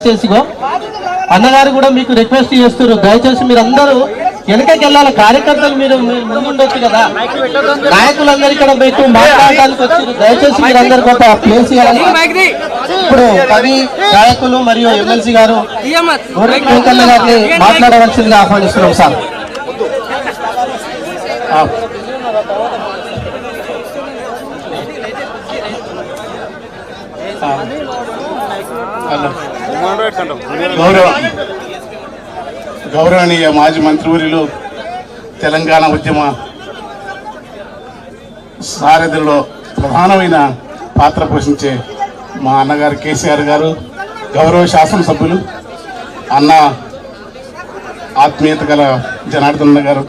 చేసిగో అన్నగారు కూడా మీకు రిక్వెస్ట్ చేస్తున్నారు, దయచేసి మీరు అందరూ వెనకకి వెళ్ళాలి. కార్యకర్తలు మీరు ముందుండొచ్చు కదా, నాయకులందరూ ఇక్కడ మీకు మాట్లాడడానికి వచ్చారు. దయచేసి మీరు అందరు గొప్ప ప్లేస్ ఇవ్వాలి. ఇప్పుడు కవి నాయకులు మరియు ఎమ్మెల్సీ గారు వెంకన్న గారిని మాట్లాడవలసిందిగా ఆహ్వానిస్తున్నాం సార్. గౌరవనీయ మాజీ మంత్రివర్యులు, తెలంగాణ ఉద్యమ సారథిలో ప్రధానమైన పాత్ర పోషించే మా అన్నగారు కేసీఆర్ గారు, గౌరవ శాసనసభ్యులు అన్న ఆత్మీయత గల జనార్దన్ గారు,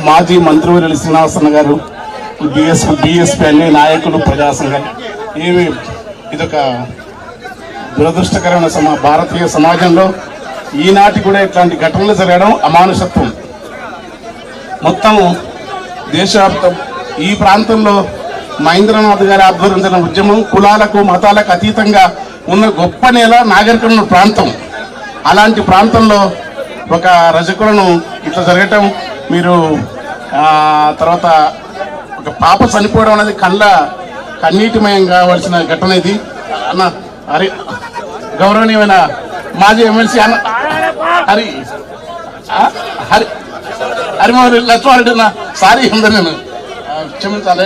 మాజీ మంత్రివర్యులు శ్రీనివాసన్న గారు, బిఎస్పీ అన్ని నాయకులు, ప్రజా సంఘాలు, ఇదొక దురదృష్టకరమైన భారతీయ సమాజంలో ఈనాటి కూడా ఇట్లాంటి ఘటనలు జరగడం అమానుషత్వం. మొత్తం దేశవ్యాప్తం ఈ ప్రాంతంలో మహేంద్రనాథ్ గారి ఆధ్వర్యంలో ఉద్యమం కులాలకు మతాలకు అతీతంగా ఉన్న గొప్ప నేల నాగరికమైన ప్రాంతం. అలాంటి ప్రాంతంలో ఒక రజకులను ఇట్లా జరగటం, మీరు తర్వాత ఒక పాప చనిపోవడం అనేది కన్నీటిమయం కావాల్సిన ఘటన ఇది. అన్న హరి, గౌరవనీయమైన మాజీ ఎమ్మెల్సీ అన్న హరి హరి హరిమోహన్ లక్ష్మారెడ్డి అన్న, సారీ ఉందని నేను క్షమించాలి.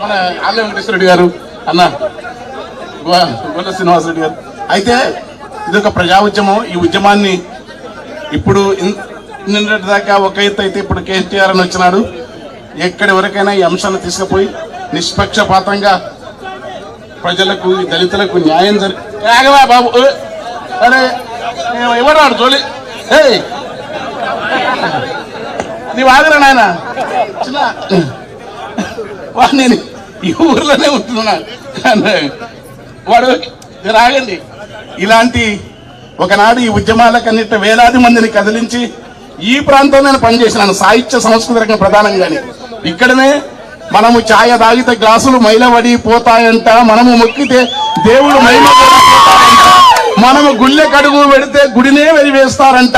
మన ఆళ్ళ వెంకటేశ్వరరెడ్డి గారు, అన్న గొల్ల శ్రీనివాసరెడ్డి గారు. అయితే ఇది ఒక ప్రజా ఉద్యమం. ఈ ఉద్యమాన్ని ఇప్పుడు నిన్నటి దాకా ఒక ఎత్తు అయితే ఇప్పుడు కేటీఆర్ అని వచ్చినాడు. ఎక్కడి వరకైనా ఈ అంశాన్ని తీసుకుపోయి నిష్పక్షపాతంగా ప్రజలకు, దళితులకు న్యాయం జరిగే బాబు. అరే ఎవరాడు జోలి, నీవు ఆగరా నాయన, నేను ఈ ఊర్లోనే ఉంటున్నా, వాడు రాగండి. ఇలాంటి ఒకనాడు ఈ ఉద్యమాలకన్నిటి వేలాది మందిని కదిలించి ఈ ప్రాంతంలో నేను పనిచేసినాను, సాహిత్య సంస్కృతి రంగం ప్రధానంగాని. ఇక్కడనే మనము ఛాయ తాగితే గ్లాసులు మైలబడి పోతాయంట, మనము మొక్కితే దేవుడు మైల మనము గుళ్ళె కడుగు పెడితే గుడినే వెలివేస్తారంట.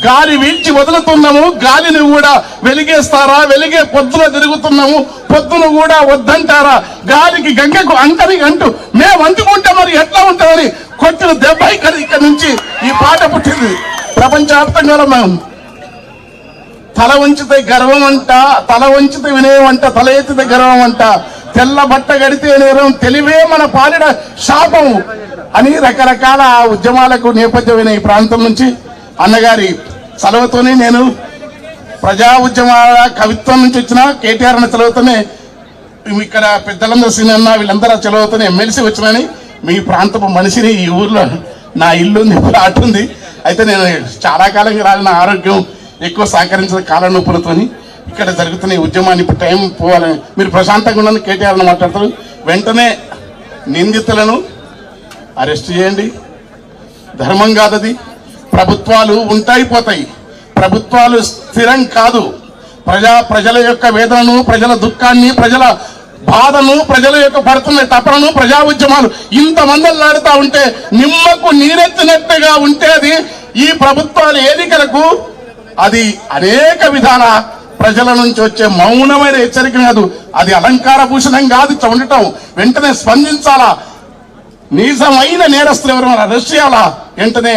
గాలి వీల్చి వదులుతున్నాము, గాలిని కూడా వెలిగేస్తారా? వెలిగే పొద్దున తిరుగుతున్నాము, పొద్దును కూడా వద్దంటారా? గాలికి గంగకు అంటని అంటూ మేము అందుకుంటే మరి ఎట్లా ఉంటుందని కొట్టిన దెబ్బ ఇక్కడ నుంచి ఈ పాట పుట్టింది. ప్రపంచవ్యాప్తంగా మేము తల వంచితే గర్వం అంట, తల వంచితే వినయం అంట, తల ఎత్తితే గర్వం అంట, తెల్ల బట్ట గడితే నేరం, తెలివే మన పాలిన శాపం అని రకరకాల ఉద్యమాలకు నేపథ్యమైన ఈ ప్రాంతం నుంచి అన్నగారి సెలవుతోనే నేను ప్రజా ఉద్యమాల కవిత్వం నుంచి వచ్చిన కేటీఆర్ అన్న సెలవుతోనే ఇక్కడ పెద్దలందరూ సీనన్న వీళ్ళందరూ సెలవుతోనే ఎమ్మెల్సీ వచ్చినని మీ ప్రాంతపు మనిషిని, ఈ ఊర్లో నా ఇల్లు ఉంది, ప్లాట్ ఉంది. అయితే నేను చాలా కాలంగా రాలి, నా ఆరోగ్యం ఎక్కువ సహకరించిన కాళ్ళ నొప్పులతోని ఇక్కడ జరుగుతున్న ఈ ఉద్యమాన్ని ఇప్పుడు టైం పోవాలని మీరు ప్రశాంతంగా ఉన్నది కేటీఆర్ అని మాట్లాడతారు. వెంటనే నిందితులను అరెస్ట్ చేయండి. ధర్మం కాదది. ప్రభుత్వాలు ఉంటాయి పోతాయి, ప్రభుత్వాలు స్థిరం కాదు. ప్రజల యొక్క వేదనను, ప్రజల దుఃఖాన్ని, ప్రజల బాధను, ప్రజల యొక్క పడుతున్న తపనను, ప్రజా ఉద్యమాలు ఇంతమందలాడుతూ ఉంటే నిమ్మకు నీరెత్తినట్టుగా ఉంటే అది ఈ ప్రభుత్వాల ఎన్నికలకు అది అనేక విధాల ప్రజల నుంచి వచ్చే మౌనమైన హెచ్చరిక కాదు, అది అలంకార భూషణం కాదు. ఉండటం వెంటనే స్పందించాలా. నిజమైన నేరస్తులు ఎవరు అరెస్ట్ చేయాలా. వెంటనే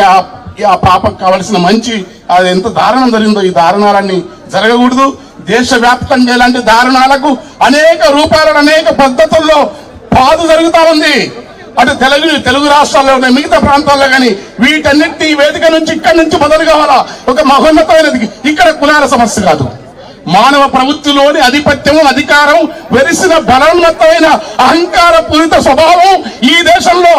ఆ పాపకు కావలసిన మంచి, అది ఎంత దారుణం జరిగిందో ఈ దారుణాలన్నీ జరగకూడదు. దేశవ్యాప్తంగా ఇలాంటి దారుణాలకు అనేక రూపాలను, అనేక పద్ధతుల్లో పాదు జరుగుతూ ఉంది. అటు తెలుగు రాష్ట్రాల్లో ఉన్నాయి, మిగతా ప్రాంతాల్లో కానీ వీటన్నిటి వేదిక నుంచి ఇక్కడి నుంచి మొదలు కావాలా. ఒక మహోన్నతమైనది. ఇక్కడ కులాల సమస్య కాదు, మానవ ప్రవృత్తిలోని ఆధిపత్యము, అధికారం, వెరిసిన బలోన్నతమైన అహంకార పూరిత స్వభావం ఈ దేశంలో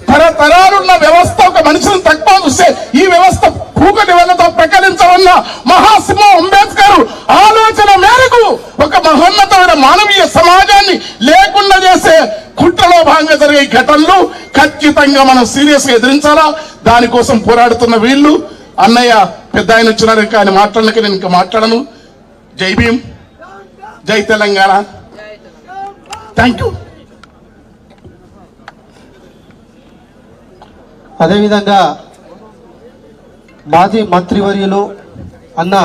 తరతరాలున్న వ్యవస్థ. ఒక మనిషిని తక్కువ చూస్తే ఈ వ్యవస్థ కూకటి వెళ్ళతో ప్రకటించవన్న మహాసింహ అంబేద్కర్ ఆలోచన మేరకు ఒక మహోన్నతమైన మానవీయ సమాజాన్ని లేకుండా చేసే కుట్రలో భాగంగా జరిగే ఘటనలు ఖచ్చితంగా మనం సీరియస్ గా ఎదిరించాలా. దానికోసం పోరాడుతున్న వీళ్ళు అన్నయ్య పెద్ద ఆయన వచ్చినారు, ఆయన మాట్లాడడానికి నేను ఇంకా మాట్లాడను. జై భీమ్, జై తెలంగాణ. Thank you. అదేవిధంగా మాజీ మంత్రివర్యులు అన్న